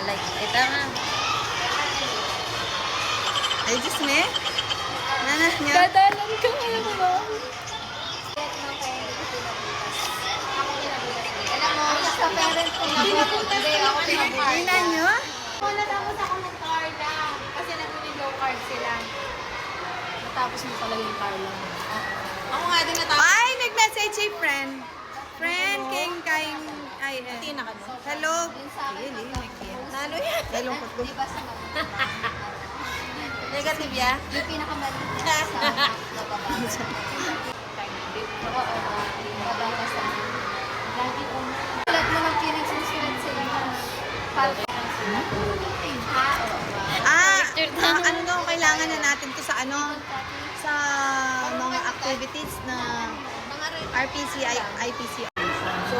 Alay, ito nga. Ay, Diyos me. Nanas niya. Dadalan ka nga mo. Alam mo, sa parents ko na ako pinabukas. Tingnan nyo. Natapos ako ng Carla. Kasi nag-window card sila. Natapos mo pala yung Carla. Ako nga din natapos. Ay, nag-message si friend. Friend, king, kaing, ay, Tina ka mo. hello. Really? Nalo yan. Nalungkot ko. Di ba sa Negative ya? yung pinakamaliit na sa nababasa. Oo, nababasa. Lagi ko na. Tulad mo ng pinagsusulat sila ng Ano daw kailangan na natin to sa ano? Sa mga activities na RPC, IPC. So,